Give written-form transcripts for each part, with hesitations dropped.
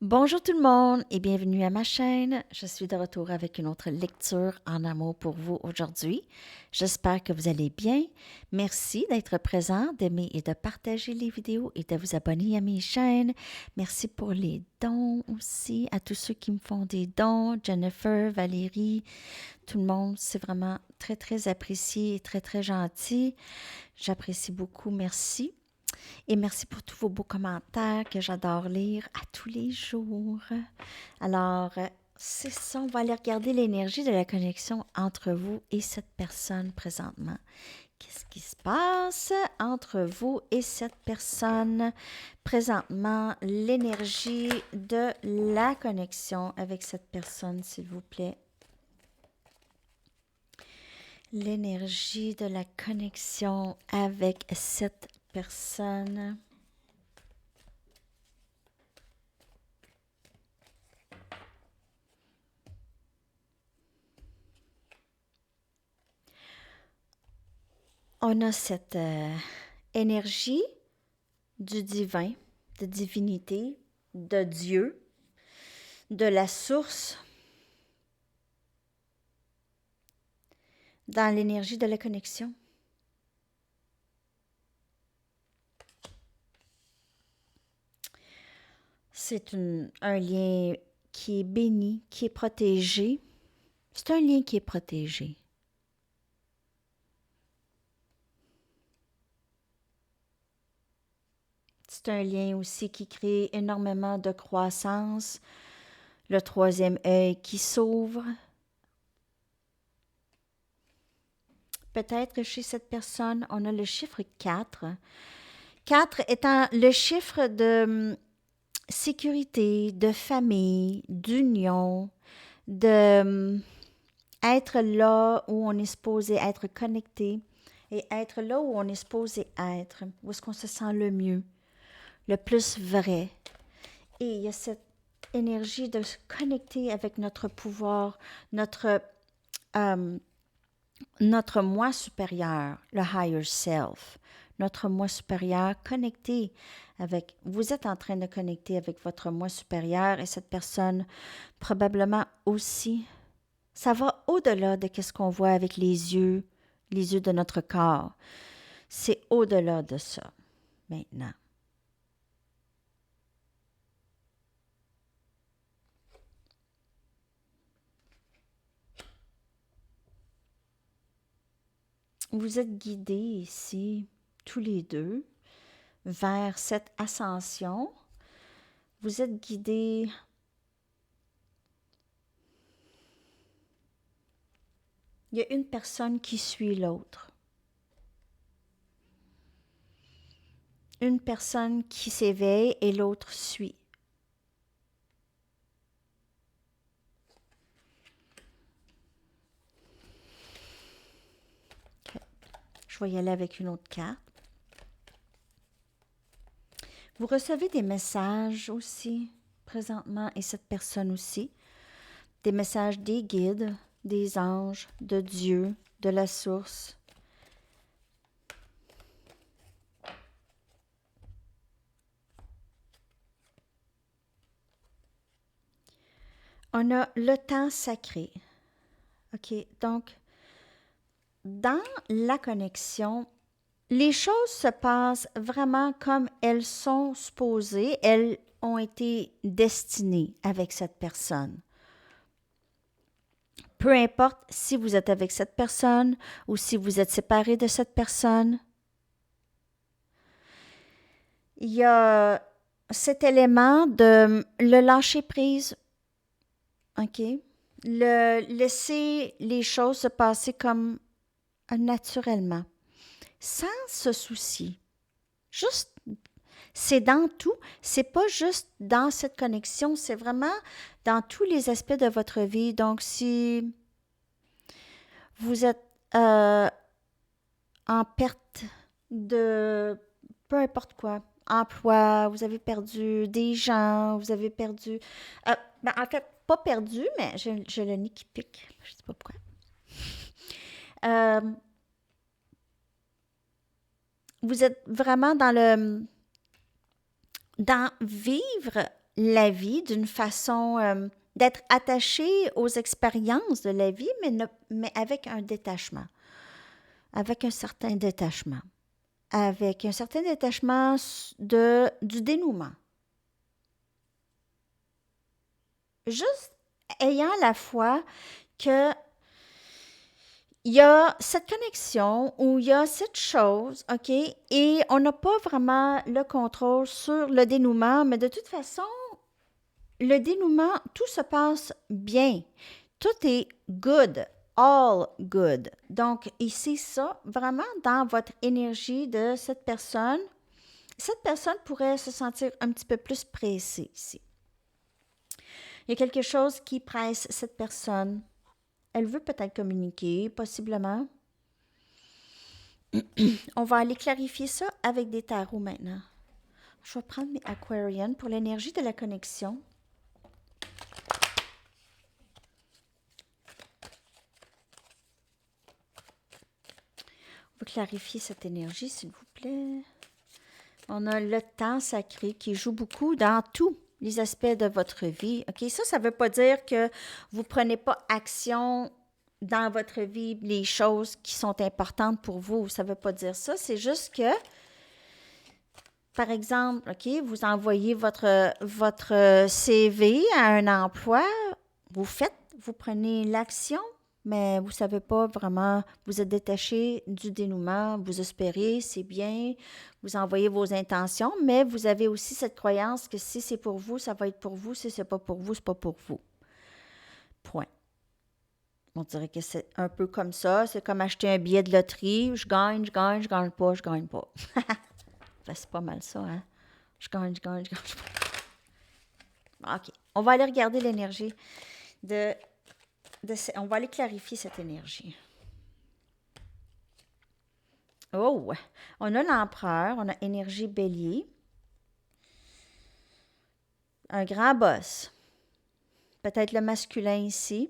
Bonjour tout le monde et bienvenue à ma chaîne. Je suis de retour avec une autre lecture en amour pour vous aujourd'hui. J'espère que vous allez bien. Merci d'être présent, d'aimer et de partager les vidéos et de vous abonner à mes chaînes. Merci pour les dons aussi, à tous ceux qui me font des dons, Jennifer, Valérie, tout le monde. C'est vraiment très, très apprécié et très, très gentil. J'apprécie beaucoup. Merci. Et merci pour tous vos beaux commentaires que j'adore lire à tous les jours. Alors, c'est ça, on va aller regarder l'énergie de la connexion entre vous et cette personne présentement. Qu'est-ce qui se passe entre vous et cette personne présentement? L'énergie de la connexion avec cette personne, s'il vous plaît. L'énergie de la connexion avec cette personne. On a cette énergie du divin, de divinité, de Dieu, de la source, dans l'énergie de la connexion. C'est un lien qui est béni, qui est protégé. C'est un lien qui est protégé. C'est un lien aussi qui crée énormément de croissance. Le troisième œil qui s'ouvre. Peut-être que chez cette personne, on a le chiffre 4. 4 étant le chiffre de sécurité, de famille, d'union, de être là où on est supposé être connecté et être là où on est supposé être, où est-ce qu'on se sent le mieux, le plus vrai. Et il y a cette énergie de se connecter avec notre pouvoir, notre moi supérieur, le higher self, notre moi supérieur connecté avec, vous êtes en train de connecter avec votre moi supérieur et cette personne probablement aussi. Ça va au-delà de ce qu'on voit avec les yeux de notre corps. C'est au-delà de ça, maintenant. Vous êtes guidés ici, tous les deux, vers cette ascension. Vous êtes guidés. Il y a une personne qui suit l'autre. Une personne qui s'éveille et l'autre suit. Okay. Je vais y aller avec une autre carte. Vous recevez des messages aussi présentement et cette personne aussi. Des messages des guides, des anges, de Dieu, de la source. On a le temps sacré. OK, donc, dans la connexion, les choses se passent vraiment comme elles sont supposées. Elles ont été destinées avec cette personne. Peu importe si vous êtes avec cette personne ou si vous êtes séparé de cette personne, il y a cet élément de le lâcher prise, OK? Le laisser les choses se passer comme naturellement, sans se soucier. Juste, c'est dans tout, c'est pas juste dans cette connexion, c'est vraiment dans tous les aspects de votre vie. Donc, si vous êtes en perte de peu importe quoi, emploi, vous avez perdu des gens, vous avez perdu... en fait, pas perdu, mais j'ai le nez qui pique. Je sais pas pourquoi. Euh, vous êtes vraiment dans vivre la vie d'une façon, d'être attaché aux expériences de la vie, mais avec un détachement, avec un certain détachement, avec un certain détachement du dénouement. Juste ayant la foi que il y a cette connexion où il y a cette chose, OK, et on n'a pas vraiment le contrôle sur le dénouement, mais de toute façon, le dénouement, tout se passe bien. Tout est good, all good. Donc, ici, ça, vraiment dans votre énergie de cette personne pourrait se sentir un petit peu plus pressée ici. Il y a quelque chose qui presse cette personne. Elle veut peut-être communiquer, possiblement. On va aller clarifier ça avec des tarots maintenant. Je vais prendre mes Aquarian pour l'énergie de la connexion. On va clarifier cette énergie, s'il vous plaît. On a le temps sacré qui joue beaucoup dans tous les aspects de votre vie. OK, ça ne veut pas dire que vous ne prenez pas action dans votre vie, les choses qui sont importantes pour vous. Ça ne veut pas dire ça. C'est juste que, par exemple, OK, vous envoyez votre CV à un emploi, vous prenez l'action, mais vous ne savez pas vraiment, vous êtes détaché du dénouement, vous espérez, c'est bien, vous envoyez vos intentions, mais vous avez aussi cette croyance que si c'est pour vous, ça va être pour vous, si c'est pas pour vous, c'est pas pour vous. Point. On dirait que c'est un peu comme ça, c'est comme acheter un billet de loterie, je gagne pas, je gagne pas. Ben, c'est pas mal ça, hein? Je gagne pas. OK, on va aller regarder l'énergie on va aller clarifier cette énergie. Oh, on a l'empereur, on a énergie bélier, un grand boss, peut-être le masculin ici,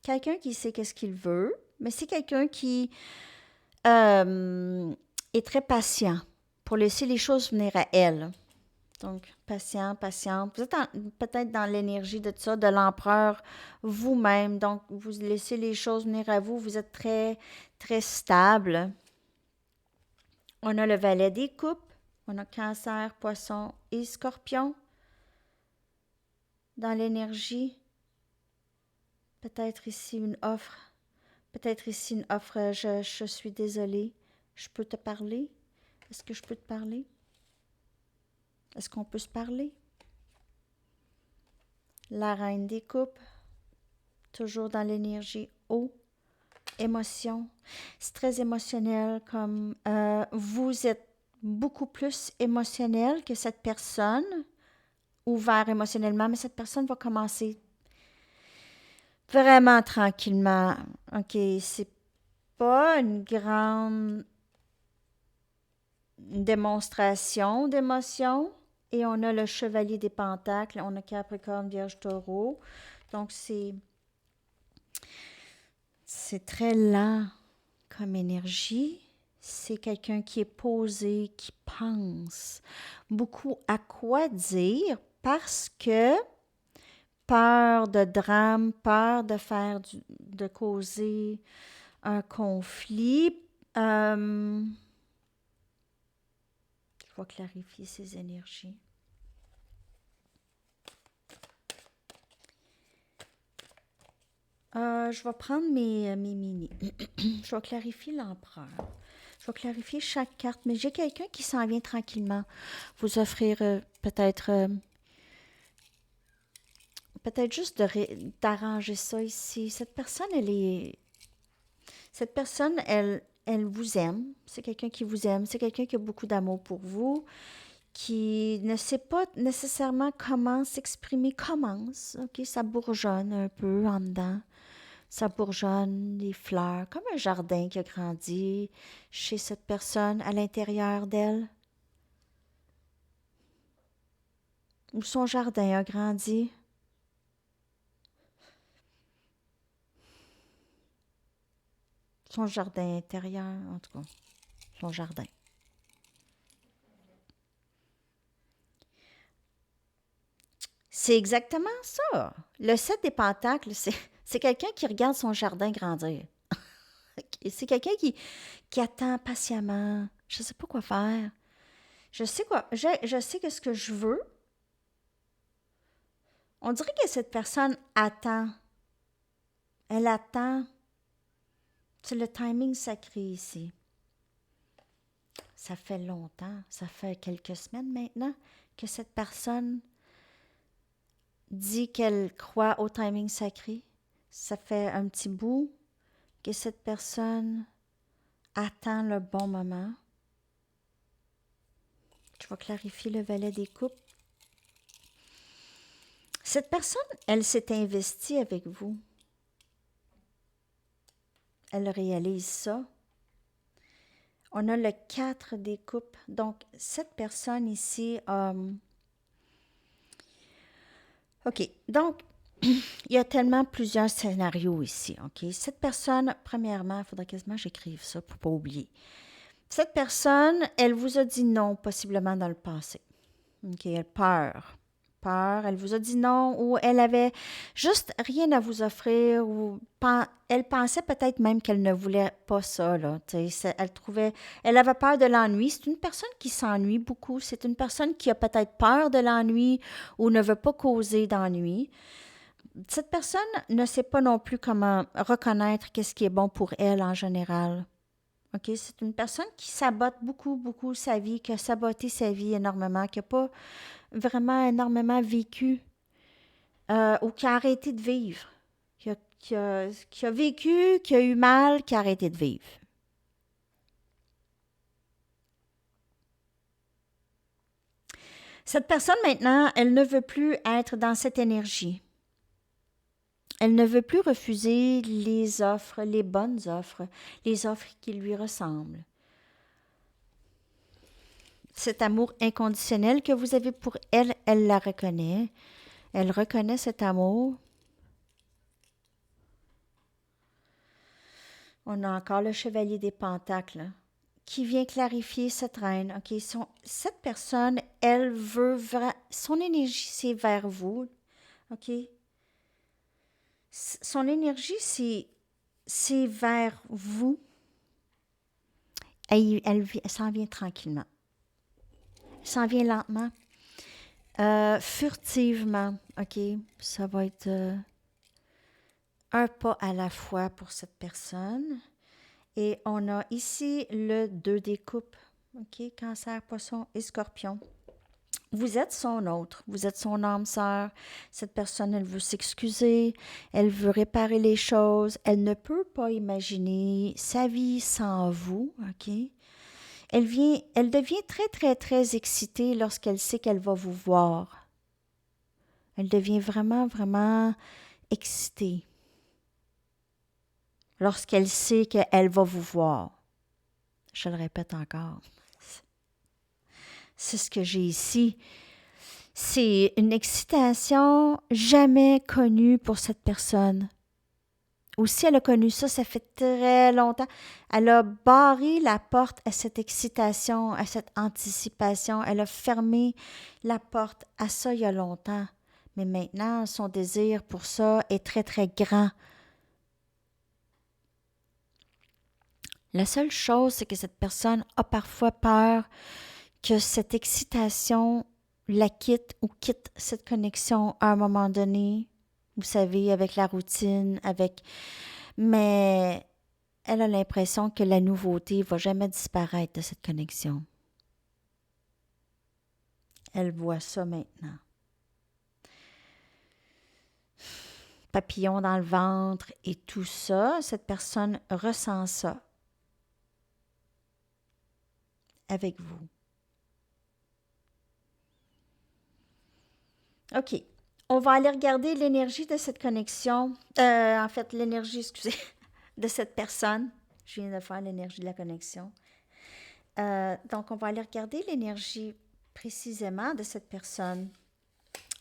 quelqu'un qui sait qu'est-ce qu'il veut, mais c'est quelqu'un qui est très patient pour laisser les choses venir à elle. Donc, patiente. Vous êtes peut-être dans l'énergie de ça, de l'empereur vous-même. Donc, vous laissez les choses venir à vous. Vous êtes très, très stable. On a le valet des coupes. On a cancer, poisson et scorpion. Dans l'énergie, peut-être ici une offre. Je suis désolée. Je peux te parler? Est-ce que je peux te parler? Est-ce qu'on peut se parler? La reine des coupes, toujours dans l'énergie eau, émotion. C'est très émotionnel, comme vous êtes beaucoup plus émotionnel que cette personne, ouvert émotionnellement, mais cette personne va commencer vraiment tranquillement. OK, c'est pas une grande démonstration d'émotion. Et on a le chevalier des pentacles, on a Capricorne, Vierge, Taureau. Donc, c'est très lent comme énergie. C'est quelqu'un qui est posé, qui pense beaucoup à quoi dire parce que peur de drame, peur de causer un conflit. Je vais clarifier ces énergies. Je vais prendre mes mini. Je vais clarifier l'empereur. Je vais clarifier chaque carte, mais j'ai quelqu'un qui s'en vient tranquillement vous offrir peut-être juste d'arranger ça ici. Cette personne, elle vous aime. C'est quelqu'un qui vous aime. C'est quelqu'un qui a beaucoup d'amour pour vous, qui ne sait pas nécessairement comment s'exprimer. Commence, OK? Ça bourgeonne un peu en dedans. Ça bourgeonne, les fleurs, comme un jardin qui a grandi chez cette personne à l'intérieur d'elle. Ou son jardin a grandi. Son jardin intérieur, en tout cas. Son jardin. C'est exactement ça. Le 7 des pentacles, c'est quelqu'un qui regarde son jardin grandir. C'est quelqu'un qui attend patiemment. Je ne sais pas quoi faire. Je sais quoi. Je sais que ce que je veux. On dirait que cette personne attend. Elle attend. C'est le timing sacré ici. Ça fait longtemps, ça fait quelques semaines maintenant que cette personne dit qu'elle croit au timing sacré. Ça fait un petit bout que cette personne attend le bon moment. Je vais clarifier le valet des coupes. Cette personne, elle s'est investie avec vous. Elle réalise ça. On a le 4 des coupes. Donc, cette personne ici, OK. Donc, il y a tellement plusieurs scénarios ici, OK? Cette personne, premièrement, il faudrait quasiment que j'écrive ça pour ne pas oublier. Cette personne, elle vous a dit non, possiblement dans le passé. OK? Elle peur. Peur. Elle vous a dit non ou elle avait juste rien à vous offrir ou elle pensait peut-être même qu'elle ne voulait pas ça, là. Elle avait peur de l'ennui. C'est une personne qui s'ennuie beaucoup. C'est une personne qui a peut-être peur de l'ennui ou ne veut pas causer d'ennui. Cette personne ne sait pas non plus comment reconnaître qu'est-ce qui est bon pour elle en général. OK? C'est une personne qui sabote beaucoup, beaucoup sa vie, qui a saboté sa vie énormément, qui n'a pas vraiment énormément vécu ou qui a arrêté de vivre, qui a vécu, qui a eu mal, qui a arrêté de vivre. Cette personne maintenant, elle ne veut plus être dans cette énergie. Elle ne veut plus refuser les offres, les bonnes offres, les offres qui lui ressemblent. Cet amour inconditionnel que vous avez pour elle, elle la reconnaît. Elle reconnaît cet amour. On a encore le chevalier des pentacles qui vient clarifier cette reine. OK, cette personne, elle veut son énergie, c'est vers vous. OK? Son énergie, c'est vers vous. Elle s'en vient tranquillement. Elle s'en vient lentement. Furtivement. OK? Ça va être un pas à la fois pour cette personne. Et on a ici le 2 des coupes. OK? Cancer, poisson et scorpion. Vous êtes son autre, vous êtes son âme sœur. Cette personne, elle veut s'excuser, elle veut réparer les choses, elle ne peut pas imaginer sa vie sans vous, OK? Elle devient très, très, très excitée lorsqu'elle sait qu'elle va vous voir. Elle devient vraiment, vraiment excitée lorsqu'elle sait qu'elle va vous voir. Je le répète encore. C'est ce que j'ai ici. C'est une excitation jamais connue pour cette personne. Ou si elle a connu ça, ça fait très longtemps. Elle a barré la porte à cette excitation, à cette anticipation. Elle a fermé la porte à ça il y a longtemps. Mais maintenant, son désir pour ça est très, très grand. La seule chose, c'est que cette personne a parfois peur que cette excitation la quitte ou quitte cette connexion à un moment donné, vous savez, avec la routine, mais elle a l'impression que la nouveauté ne va jamais disparaître de cette connexion. Elle voit ça maintenant. Papillon dans le ventre et tout ça, cette personne ressent ça avec vous. OK. On va aller regarder l'énergie de cette connexion. L'énergie, excusez, de cette personne. Je viens de faire l'énergie de la connexion. Donc, on va aller regarder l'énergie précisément de cette personne.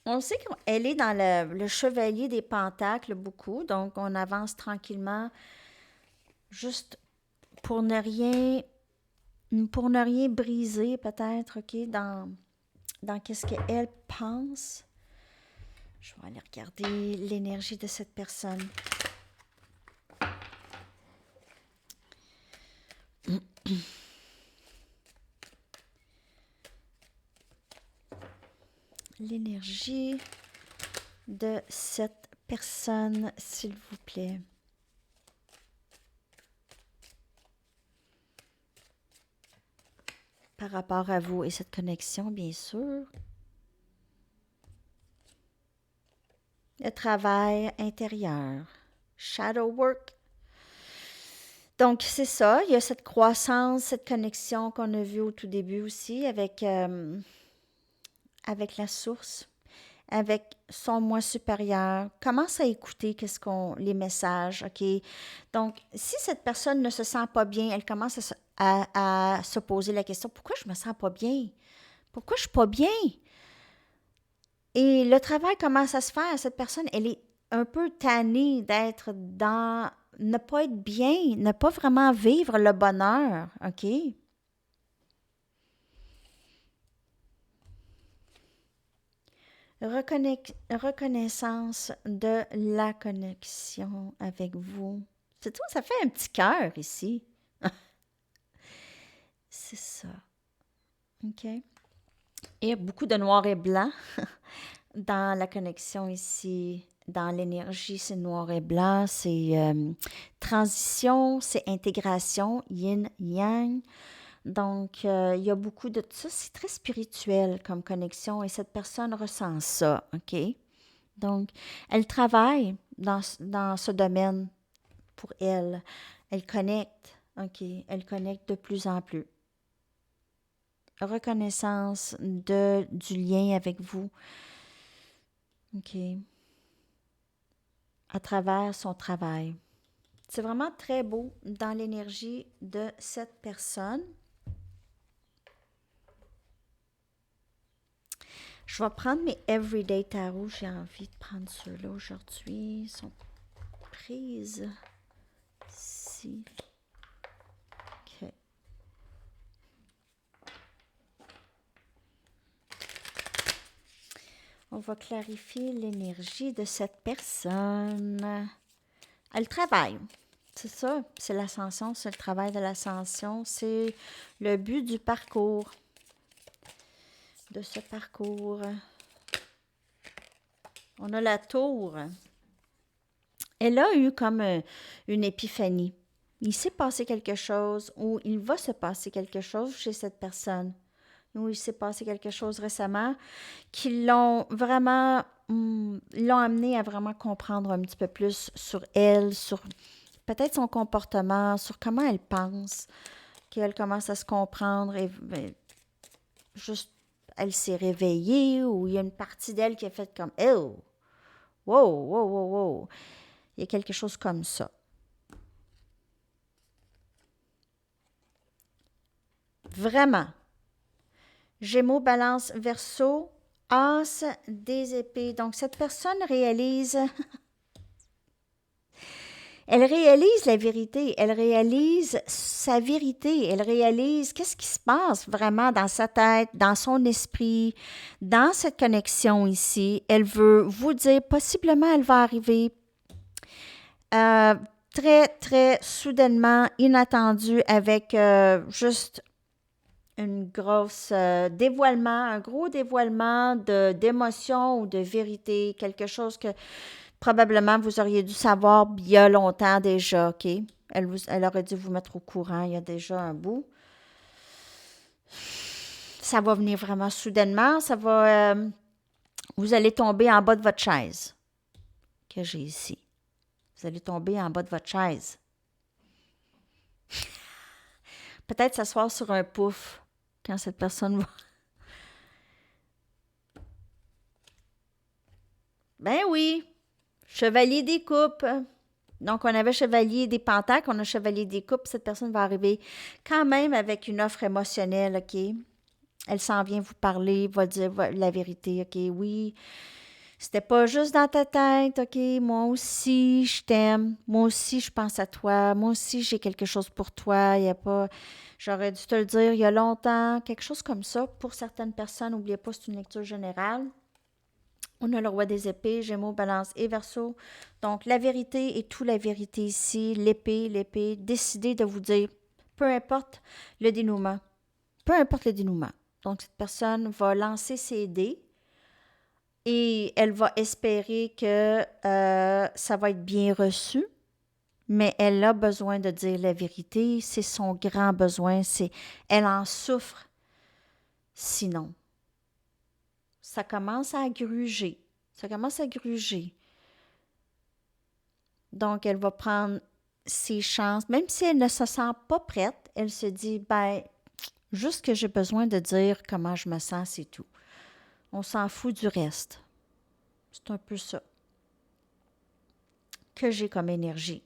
On sait qu'elle est dans le chevalier des pentacles beaucoup. Donc, on avance tranquillement juste pour ne rien briser peut-être, OK, dans qu'est-ce qu'elle pense. Je vais aller regarder l'énergie de cette personne. L'énergie de cette personne, s'il vous plaît. Par rapport à vous et cette connexion, bien sûr. Le travail intérieur. Shadow work. Donc, c'est ça. Il y a cette croissance, cette connexion qu'on a vue au tout début aussi avec la source, avec son moi supérieur. Commence à écouter les messages, OK? Donc, si cette personne ne se sent pas bien, elle commence à se poser la question, pourquoi je me sens pas bien? Pourquoi je suis pas bien? Et le travail commence à se faire. Cette personne, elle est un peu tannée d'être dans, ne pas être bien, ne pas vraiment vivre le bonheur, OK? Reconnaissance de la connexion avec vous. C'est tout, ça fait un petit cœur ici. C'est ça. OK? Et il y a beaucoup de noir et blanc dans la connexion ici. Dans l'énergie, c'est noir et blanc, c'est transition, c'est intégration, yin-yang. Donc, il y a beaucoup de ça. C'est très spirituel comme connexion et cette personne ressent ça, OK? Donc, elle travaille dans ce domaine pour elle. Elle connecte, OK? Elle connecte de plus en plus. Reconnaissance du lien avec vous, OK? À travers son travail. C'est vraiment très beau dans l'énergie de cette personne. Je vais prendre mes Everyday Tarot. J'ai envie de prendre ceux-là aujourd'hui. Ils sont prises ici. OK. On va clarifier l'énergie de cette personne. Elle travaille. C'est ça, c'est l'ascension, c'est le travail de l'ascension, c'est le but du parcours, de ce parcours. On a la tour. Elle a eu comme une épiphanie. Il s'est passé quelque chose ou il va se passer quelque chose chez cette personne. Ou il s'est passé quelque chose récemment qui l'ont vraiment, l'ont amené à vraiment comprendre un petit peu plus sur elle, sur peut-être son comportement, sur comment elle pense, qu'elle commence à se comprendre et juste, elle s'est réveillée ou il y a une partie d'elle qui a fait comme « Oh! Wow, wow, wow, wow! » Il y a quelque chose comme ça. Vraiment. Gémeaux, Balance, Verseau, As des épées. Donc, cette personne réalise... Elle réalise la vérité, elle réalise sa vérité, elle réalise qu'est-ce qui se passe vraiment dans sa tête, dans son esprit, dans cette connexion ici. Elle veut vous dire, possiblement elle va arriver très, très soudainement, inattendu, avec juste une grosse dévoilement, un gros dévoilement d'émotion ou de vérité, quelque chose que probablement vous auriez dû savoir il y a longtemps déjà, OK? Elle aurait dû vous mettre au courant il y a déjà un bout. Ça va venir vraiment soudainement, ça va... vous allez tomber en bas de votre chaise que j'ai ici. Vous allez tomber en bas de votre chaise. Peut-être s'asseoir sur un pouf quand cette personne va... Ben oui, chevalier des coupes. Donc, on avait chevalier des pentacles, on a chevalier des coupes. Cette personne va arriver quand même avec une offre émotionnelle, OK? Elle s'en vient vous parler, va dire la vérité, OK? Oui, c'était pas juste dans ta tête, OK? Moi aussi, je t'aime. Moi aussi, je pense à toi. Moi aussi, j'ai quelque chose pour toi. Il y a pas... J'aurais dû te le dire il y a longtemps. Quelque chose comme ça. Pour certaines personnes, n'oubliez pas, c'est une lecture générale. On a le roi des épées, Gémeaux, Balance et Verseau. Donc, la vérité et tout la vérité ici, l'épée, décidez de vous dire, peu importe le dénouement, peu importe le dénouement. Donc, cette personne va lancer ses dés et elle va espérer que ça va être bien reçu, mais elle a besoin de dire la vérité, c'est son grand besoin, elle en souffre sinon. Ça commence à gruger. Ça commence à gruger. Donc, elle va prendre ses chances. Même si elle ne se sent pas prête, elle se dit, ben, juste que j'ai besoin de dire comment je me sens, c'est tout. On s'en fout du reste. C'est un peu ça que j'ai comme énergie.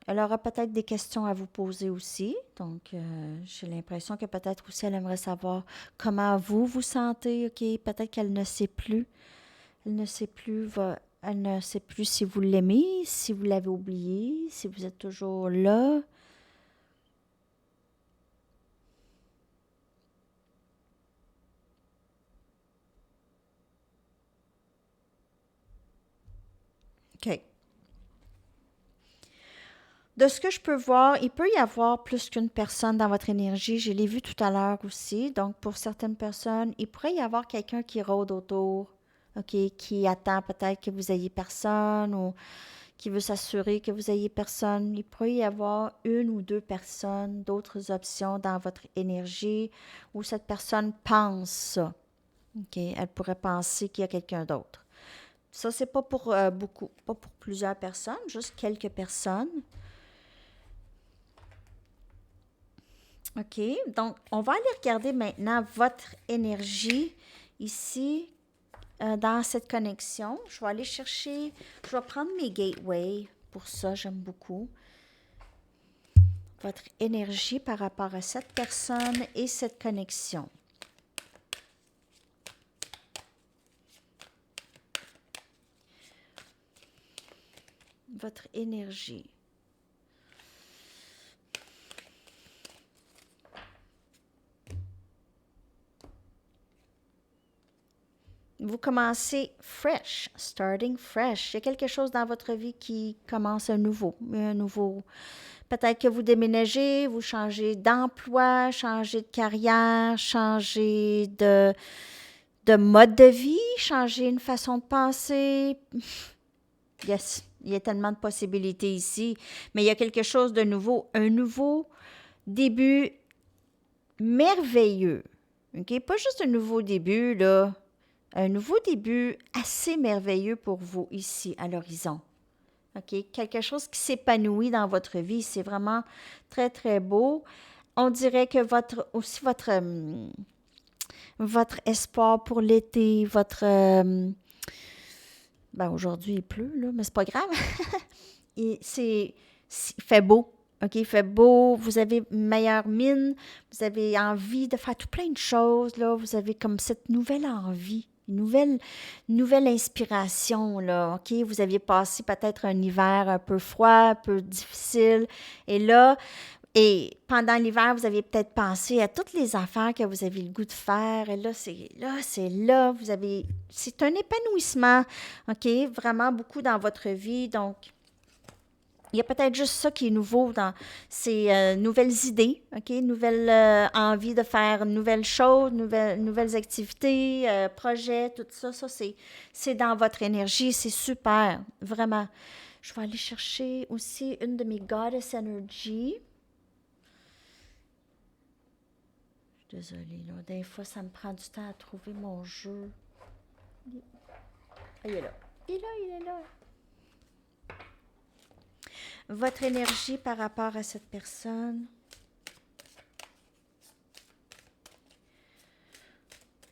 Elle aura peut-être des questions à vous poser aussi. Donc, j'ai l'impression que peut-être aussi elle aimerait savoir comment vous vous sentez. OK, peut-être qu'elle ne sait plus. Elle ne sait plus, elle ne sait plus si vous l'aimez, si vous l'avez oublié, si vous êtes toujours là. OK. De ce que je peux voir, il peut y avoir plus qu'une personne dans votre énergie. Je l'ai vu tout à l'heure aussi. Donc, pour certaines personnes, il pourrait y avoir quelqu'un qui rôde autour, OK, qui attend peut-être que vous ayez personne ou qui veut s'assurer que vous ayez personne. Il pourrait y avoir une ou deux personnes, d'autres options dans votre énergie où cette personne pense ça. OK, elle pourrait penser qu'il y a quelqu'un d'autre. Ça, c'est pas pour beaucoup, pas pour plusieurs personnes, juste quelques personnes. OK, donc on va aller regarder maintenant votre énergie ici dans cette connexion. Je vais aller chercher, je vais prendre mes gateways pour ça, j'aime beaucoup. Votre énergie par rapport à cette personne et cette connexion. Votre énergie. Vous commencez fresh, starting fresh. Il y a quelque chose dans votre vie qui commence un nouveau. Peut-être que vous déménagez, vous changez d'emploi, changez de carrière, changez de mode de vie, changez une façon de penser. Yes, il y a tellement de possibilités ici, mais il y a quelque chose de nouveau, un nouveau début merveilleux. OK? Pas juste un nouveau début, là. Un nouveau début assez merveilleux pour vous ici, à l'horizon. OK? Quelque chose qui s'épanouit dans votre vie. C'est vraiment très, très beau. On dirait que votre espoir pour l'été, ben aujourd'hui, il pleut, là, mais c'est pas grave. Il fait beau. OK, il fait beau, vous avez une meilleure mine, vous avez envie de faire tout plein de choses, là. Vous avez comme cette nouvelle envie, une nouvelle inspiration, là. OK, vous aviez passé peut-être un hiver un peu froid, un peu difficile. Et pendant l'hiver, vous aviez peut-être pensé à toutes les affaires que vous avez le goût de faire. Et là, c'est un épanouissement, OK, vraiment beaucoup dans votre vie. Donc, il y a peut-être juste ça qui est nouveau dans ces nouvelles idées, OK? Nouvelles envies de faire nouvelles choses, nouvelles activités, projets, tout ça. Ça, c'est dans votre énergie. C'est super, vraiment. Je vais aller chercher aussi une de mes Goddess Energy. Je suis désolée, là. Des fois, ça me prend du temps à trouver mon jeu. Il est là. Il est là. Votre énergie par rapport à cette personne.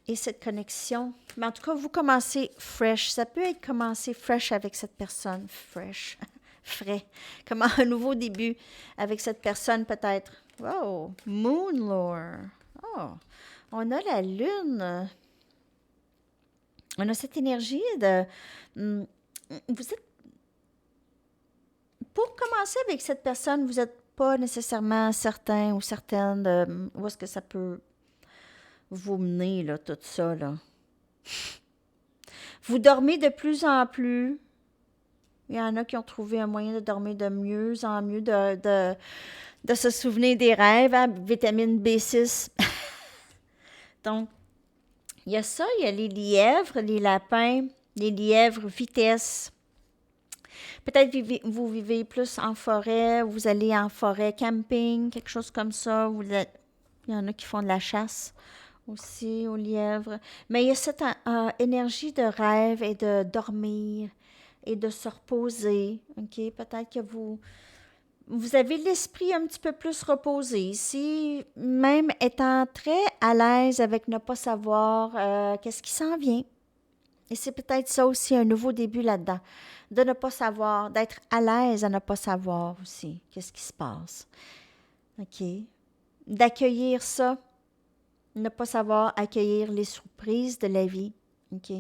Et cette connexion. Mais en tout cas, vous commencez fresh. Ça peut être commencer fresh avec cette personne. Fresh. Frais. Comme un nouveau début avec cette personne peut-être. Wow. Moonlore. Oh. On a la lune. On a cette énergie de... Vous êtes... Pour commencer avec cette personne, vous n'êtes pas nécessairement certain ou certaine de où est-ce que ça peut vous menez, là, tout ça, là. Vous dormez de plus en plus. Il y en a qui ont trouvé un moyen de dormir de mieux en mieux, de se souvenir des rêves, hein, vitamine B6. Donc, il y a ça, il y a les lièvres, les lapins, les lièvres vitesse. Peut-être vous vivez plus en forêt, vous allez en forêt camping, quelque chose comme ça. Il y en a qui font de la chasse aussi aux lièvres. Mais il y a cette énergie de rêve et de dormir et de se reposer. OK? Peut-être que vous avez l'esprit un petit peu plus reposé ici, même étant très à l'aise avec ne pas savoir qu'est-ce qui s'en vient. Et c'est peut-être ça aussi, un nouveau début là-dedans, de ne pas savoir, d'être à l'aise à ne pas savoir aussi qu'est-ce qui se passe. OK? D'accueillir ça, ne pas savoir accueillir les surprises de la vie. OK?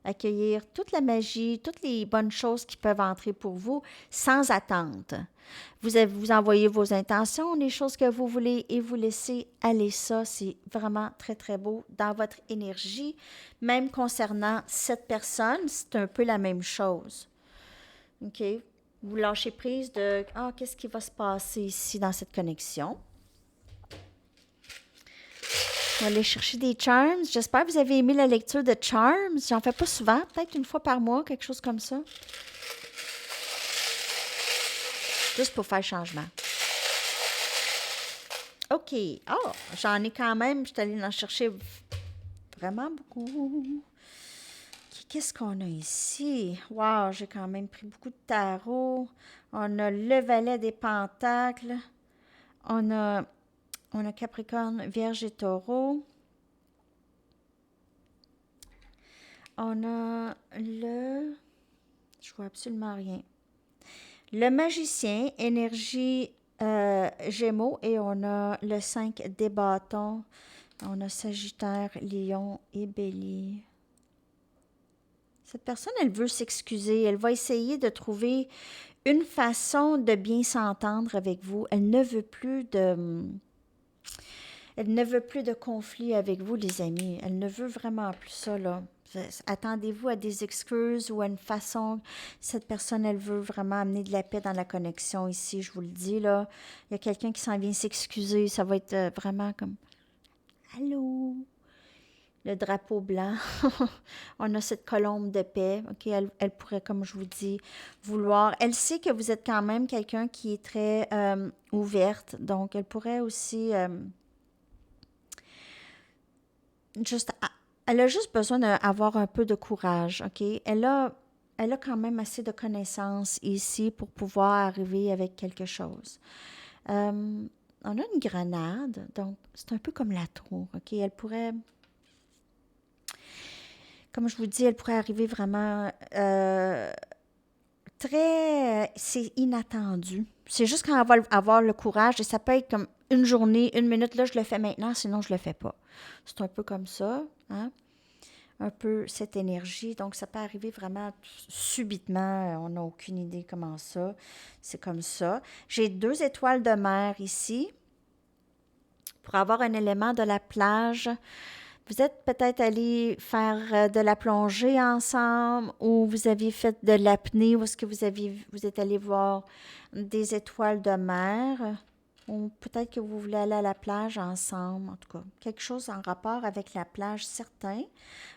Accueillir toute la magie, toutes les bonnes choses qui peuvent entrer pour vous sans attente. Vous envoyez vos intentions, les choses que vous voulez et vous laissez aller ça. C'est vraiment très, très beau dans votre énergie. Même concernant cette personne, c'est un peu la même chose. OK? Vous lâchez prise de qu'est-ce qui va se passer ici dans cette connexion? On va aller chercher des charms. J'espère que vous avez aimé la lecture de charms. J'en fais pas souvent, peut-être une fois par mois, quelque chose comme ça. Juste pour faire changement. OK. J'en ai quand même. Je suis allée en chercher vraiment beaucoup. Qu'est-ce qu'on a ici? Wow, j'ai quand même pris beaucoup de tarot. On a le valet des pentacles. On a Capricorne, Vierge et Taureau. On a je vois absolument rien. Le magicien, énergie Gémeaux, et on a le 5 des bâtons. On a Sagittaire, Lion et Bélier. Cette personne, elle veut s'excuser. Elle va essayer de trouver une façon de bien s'entendre avec vous. Elle ne veut plus de conflit avec vous, les amis. Elle ne veut vraiment plus ça, là. Attendez-vous à des excuses ou à une façon. Cette personne, elle veut vraiment amener de la paix dans la connexion ici, je vous le dis, là. Il y a quelqu'un qui s'en vient s'excuser. Ça va être vraiment comme « Allô? » Le drapeau blanc. On a cette colombe de paix. OK, elle pourrait, comme je vous dis, vouloir. Elle sait que vous êtes quand même quelqu'un qui est très ouverte. Donc, elle pourrait aussi elle a juste besoin d'avoir un peu de courage. OK? Elle a quand même assez de connaissances ici pour pouvoir arriver avec quelque chose. On a une grenade. Donc, c'est un peu comme la tour. OK? Elle pourrait... Comme je vous dis, elle pourrait arriver vraiment c'est inattendu. C'est juste quand elle va avoir le courage, et ça peut être comme une journée, une minute, là, je le fais maintenant, sinon je le fais pas. C'est un peu comme ça, hein? Un peu cette énergie. Donc, ça peut arriver vraiment subitement. On n'a aucune idée comment ça. C'est comme ça. J'ai 2 étoiles de mer ici pour avoir un élément de la plage. Vous êtes peut-être allé faire de la plongée ensemble ou vous avez fait de l'apnée ou est-ce que vous êtes allé voir des étoiles de mer ou peut-être que vous voulez aller à la plage ensemble, en tout cas. Quelque chose en rapport avec la plage, certain.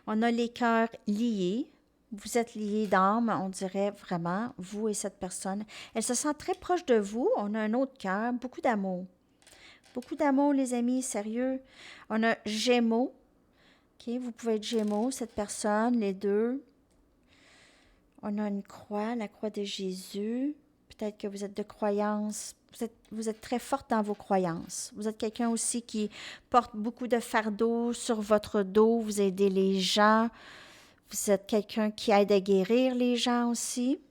On a les cœurs liés. Vous êtes liés d'âme, on dirait vraiment, vous et cette personne. Elle se sent très proche de vous. On a un autre cœur, beaucoup d'amour. Beaucoup d'amour, les amis, sérieux. On a Gémeaux. OK, vous pouvez être Gémeaux, cette personne, les deux. On a une croix, la croix de Jésus. Peut-être que vous êtes de croyance. Vous êtes très forte dans vos croyances. Vous êtes quelqu'un aussi qui porte beaucoup de fardeau sur votre dos. Vous aidez les gens. Vous êtes quelqu'un qui aide à guérir les gens aussi.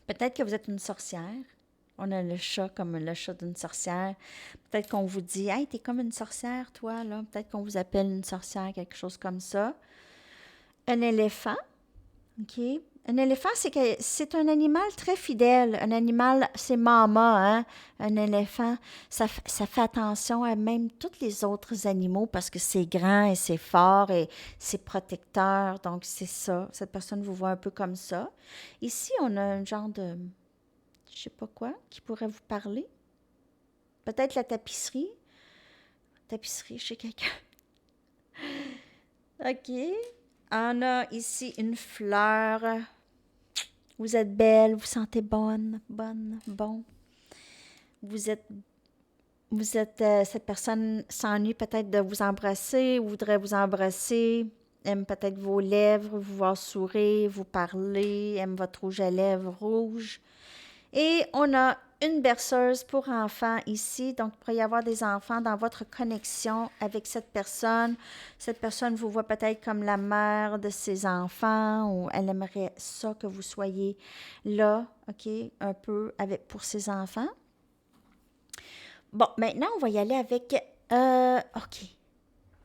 Peut-être que vous êtes une sorcière. On a le chat comme le chat d'une sorcière. Peut-être qu'on vous dit « Hey, t'es comme une sorcière, toi, là. » Peut-être qu'on vous appelle une sorcière, quelque chose comme ça. Un éléphant, OK? Un éléphant, c'est que c'est un animal très fidèle. Un animal, c'est mama, hein? Un éléphant, ça fait attention à même tous les autres animaux parce que c'est grand et c'est fort et c'est protecteur. Donc, c'est ça. Cette personne vous voit un peu comme ça. Ici, on a un genre de, je sais pas quoi, qui pourrait vous parler. Peut-être la tapisserie. Tapisserie chez quelqu'un. OK. On a ici une fleur. Vous êtes belle, vous sentez bonne, bon. Vous êtes, cette personne s'ennuie peut-être de vous embrasser, voudrait vous embrasser, aime peut-être vos lèvres, vous voir sourire, vous parler, aime votre rouge à lèvres rouge. Et on a une berceuse pour enfants ici. Donc, il pourrait y avoir des enfants dans votre connexion avec cette personne. Cette personne vous voit peut-être comme la mère de ses enfants ou elle aimerait ça que vous soyez là, OK, un peu avec, pour ses enfants. Bon, maintenant, on va y aller avec... OK.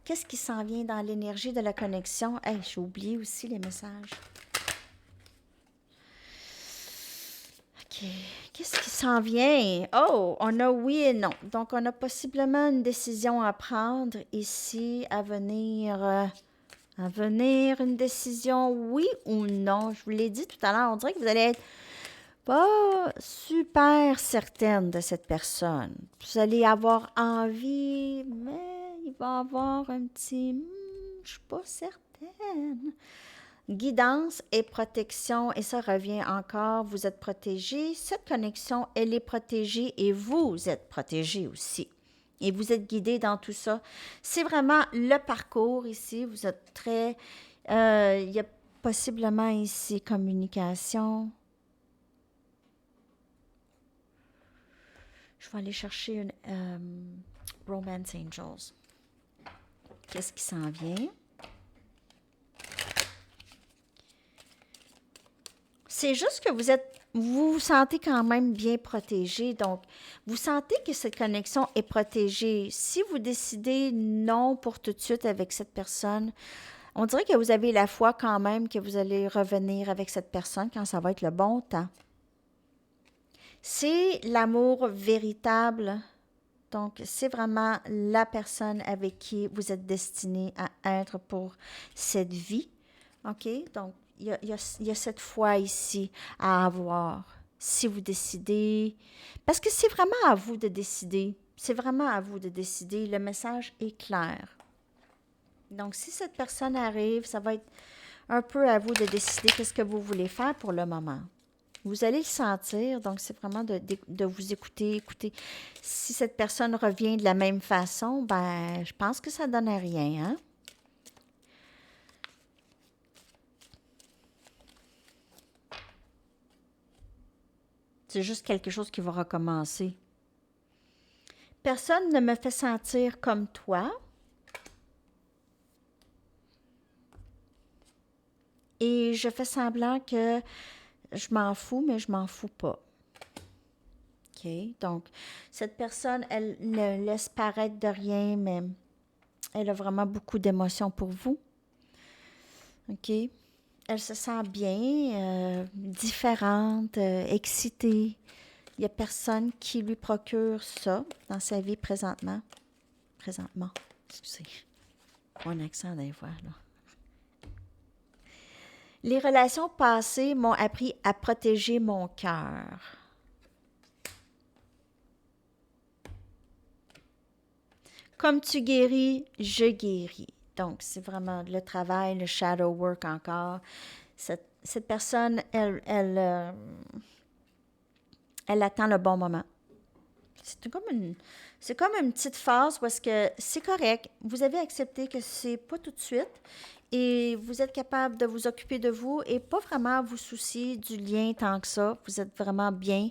Qu'est-ce qui s'en vient dans l'énergie de la connexion? Hey, j'ai oublié aussi les messages. OK. Qu'est-ce qui s'en vient? Oh, on a oui et non. Donc, on a possiblement une décision à prendre ici, à venir, une décision oui ou non. Je vous l'ai dit tout à l'heure, on dirait que vous allez être pas super certaine de cette personne. Vous allez avoir envie, mais il va avoir un petit, je suis pas certaine. Guidance et protection, et ça revient encore, vous êtes protégé. Cette connexion, elle est protégée et vous êtes protégé aussi. Et vous êtes guidé dans tout ça. C'est vraiment le parcours ici. Vous êtes très... il y a possiblement ici communication. Je vais aller chercher une Romance Angels. Qu'est-ce qui s'en vient? C'est juste que vous vous sentez quand même bien protégé. Donc, vous sentez que cette connexion est protégée. Si vous décidez non pour tout de suite avec cette personne, on dirait que vous avez la foi quand même que vous allez revenir avec cette personne quand ça va être le bon temps. C'est l'amour véritable. Donc, c'est vraiment la personne avec qui vous êtes destiné à être pour cette vie. OK? Donc, il y a cette foi ici à avoir. Si vous décidez, parce que c'est vraiment à vous de décider. C'est vraiment à vous de décider. Le message est clair. Donc, si cette personne arrive, ça va être un peu à vous de décider qu'est-ce que vous voulez faire pour le moment. Vous allez le sentir, donc c'est vraiment de vous écouter. Si cette personne revient de la même façon, ben, je pense que ça ne donne à rien, hein? C'est juste quelque chose qui va recommencer. Personne ne me fait sentir comme toi. Et je fais semblant que je m'en fous, mais je m'en fous pas. OK? Donc, cette personne, elle ne laisse paraître de rien, mais elle a vraiment beaucoup d'émotions pour vous. OK? Elle se sent bien, différente, excitée. Il n'y a personne qui lui procure ça dans sa vie présentement. Présentement. Excusez. Mon accent des fois, là. Les relations passées m'ont appris à protéger mon cœur. Comme tu guéris, je guéris. Donc, c'est vraiment le travail, le shadow work encore. Cette personne, elle attend le bon moment. C'est comme une petite phase parce que c'est correct. Vous avez accepté que c'est pas tout de suite et vous êtes capable de vous occuper de vous et pas vraiment vous soucier du lien tant que ça. Vous êtes vraiment bien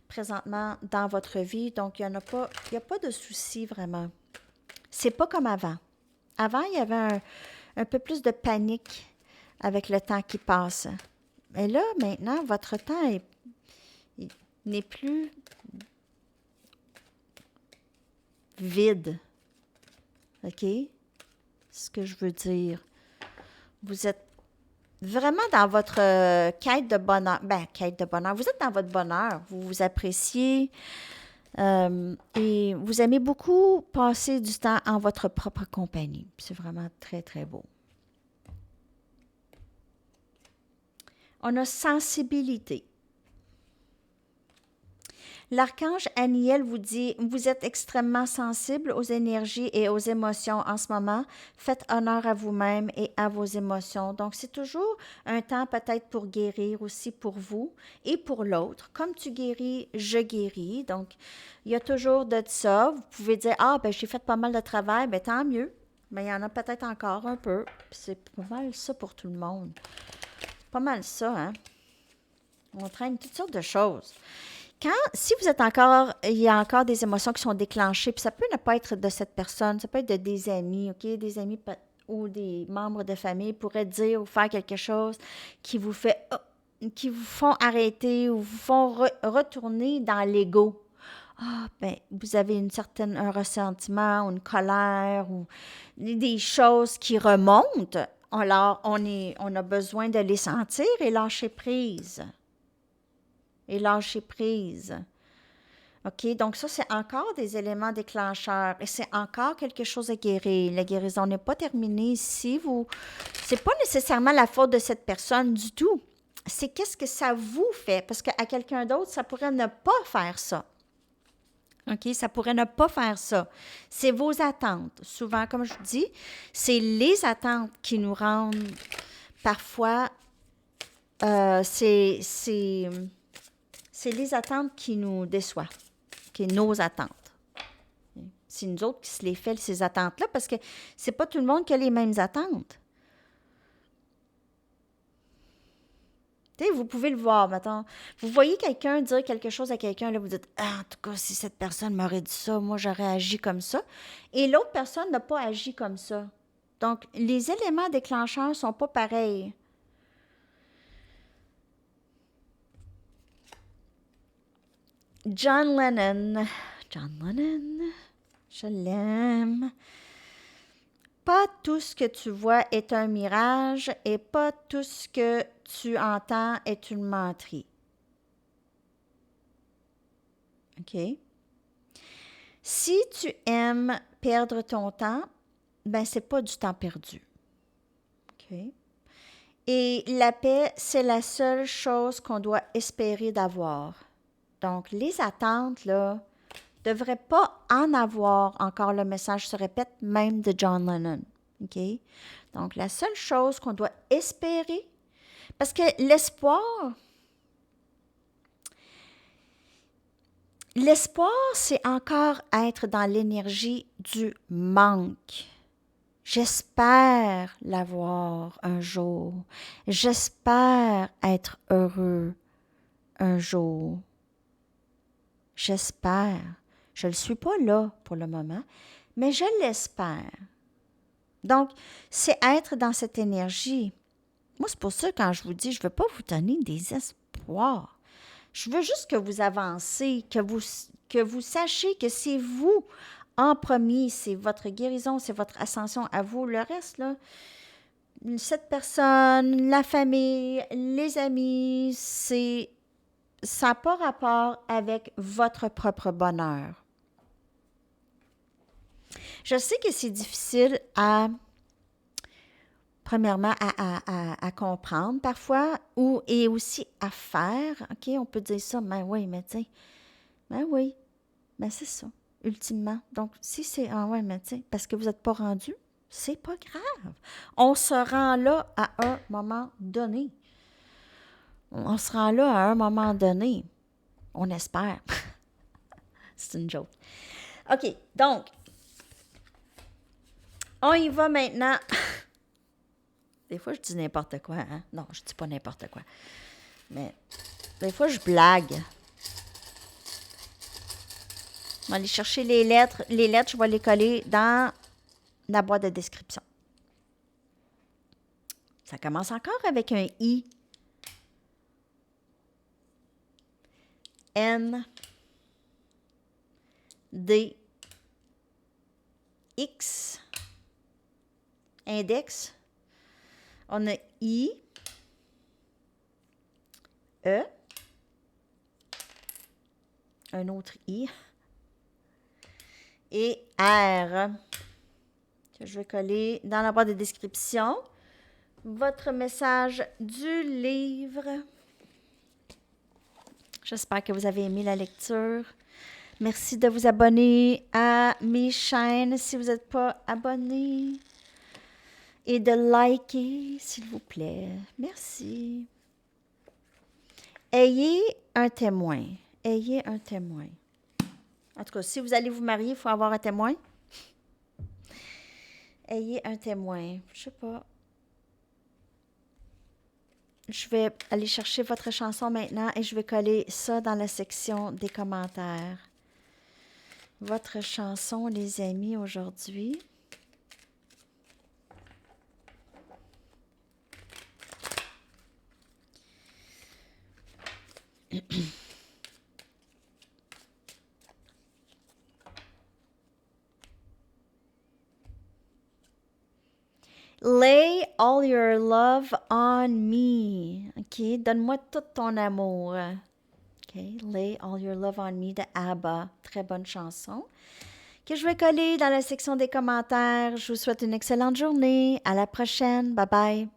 présentement dans votre vie. Donc, il n'y a pas de souci vraiment. C'est pas comme avant. Avant, il y avait un peu plus de panique avec le temps qui passe. Mais là, maintenant, votre temps n'est plus vide. OK? C'est ce que je veux dire. Vous êtes vraiment dans votre quête de bonheur. Ben, quête de bonheur. Vous êtes dans votre bonheur. Vous vous appréciez et vous aimez beaucoup passer du temps en votre propre compagnie. C'est vraiment très, très beau. On a sensibilité. L'archange Aniel vous dit, vous êtes extrêmement sensible aux énergies et aux émotions en ce moment. Faites honneur à vous-même et à vos émotions. Donc, c'est toujours un temps peut-être pour guérir aussi pour vous et pour l'autre. Comme tu guéris, je guéris. Donc, il y a toujours de ça. Vous pouvez dire, ah, ben j'ai fait pas mal de travail, ben tant mieux. Mais il y en a peut-être encore un peu. Puis c'est pas mal ça pour tout le monde. Pas mal ça, hein? On traîne toutes sortes de choses. Si vous êtes encore, il y a encore des émotions qui sont déclenchées, puis ça peut ne pas être de cette personne, ça peut être de des amis, OK? Des amis ou des membres de famille pourraient dire ou faire quelque chose qui vous fait, qui vous font arrêter ou vous font retourner dans l'ego. Ah, ben, vous avez un ressentiment ou une colère ou des choses qui remontent. Alors, on a besoin de les sentir et lâcher prise. Et lâcher prise. OK? Donc, ça, c'est encore des éléments déclencheurs et c'est encore quelque chose à guérir. La guérison n'est pas terminée. Si vous. C'est pas nécessairement la faute de cette personne du tout. C'est qu'est-ce que ça vous fait. Parce qu'à quelqu'un d'autre, ça pourrait ne pas faire ça. OK? Ça pourrait ne pas faire ça. C'est vos attentes. Souvent, comme je vous dis, c'est les attentes qui nous rendent parfois. C'est les attentes qui nous déçoivent, qui sont nos attentes. C'est nous autres qui se les fait, ces attentes-là, parce que c'est pas tout le monde qui a les mêmes attentes. Tu sais, vous pouvez le voir, mettons. Vous voyez quelqu'un dire quelque chose à quelqu'un, là, vous dites « Ah, en tout cas, si cette personne m'aurait dit ça, moi, j'aurais agi comme ça. » Et l'autre personne n'a pas agi comme ça. Donc, les éléments déclencheurs ne sont pas pareils. John Lennon, je l'aime. Pas tout ce que tu vois est un mirage et pas tout ce que tu entends est une menterie. OK? Si tu aimes perdre ton temps, ben c'est pas du temps perdu. OK? Et la paix, c'est la seule chose qu'on doit espérer d'avoir. Donc, les attentes, là, devrait pas en avoir, encore le message se répète, même de John Lennon. OK? Donc, la seule chose qu'on doit espérer, parce que l'espoir, c'est encore être dans l'énergie du manque. J'espère l'avoir un jour. J'espère être heureux un jour. J'espère. Je ne le suis pas là pour le moment, mais je l'espère. Donc, c'est être dans cette énergie. Moi, c'est pour ça que quand je vous dis, je ne veux pas vous donner des espoirs. Je veux juste que vous avancez, que vous sachiez que c'est vous en premier, c'est votre guérison, c'est votre ascension à vous. Le reste, là, cette personne, la famille, les amis, ça n'a pas rapport avec votre propre bonheur. Je sais que c'est difficile premièrement, à comprendre parfois, et aussi à faire. OK, on peut dire ça, mais oui, mais tu sais, ben oui, mais c'est ça, ultimement. Donc, si c'est, ah ouais, mais tu sais, parce que vous n'êtes pas rendu, c'est pas grave. On se rend là à un moment donné. On se rend là à un moment donné. On espère. C'est une joke. OK, donc, on y va maintenant. Des fois, je dis n'importe quoi, hein? Non, je dis pas n'importe quoi. Mais des fois, je blague. Je vais aller chercher les lettres. Les lettres, je vais les coller dans la boîte de description. Ça commence encore avec un I. N. D. X. Index. On a I. E. Un autre I. Et R. Que je vais coller dans la boîte de description. Votre message du livre. J'espère que vous avez aimé la lecture. Merci de vous abonner à mes chaînes si vous n'êtes pas abonné. Et de liker, s'il vous plaît. Merci. Ayez un témoin. Ayez un témoin. En tout cas, si vous allez vous marier, il faut avoir un témoin. Ayez un témoin. Je sais pas. Je vais aller chercher votre chanson maintenant et je vais coller ça dans la section des commentaires. Votre chanson, les amis, aujourd'hui. Lay all your love on me. OK? Donne-moi tout ton amour. OK? Lay all your love on me de ABBA. Très bonne chanson. Que je vais coller dans la section des commentaires. Je vous souhaite une excellente journée. À la prochaine. Bye bye.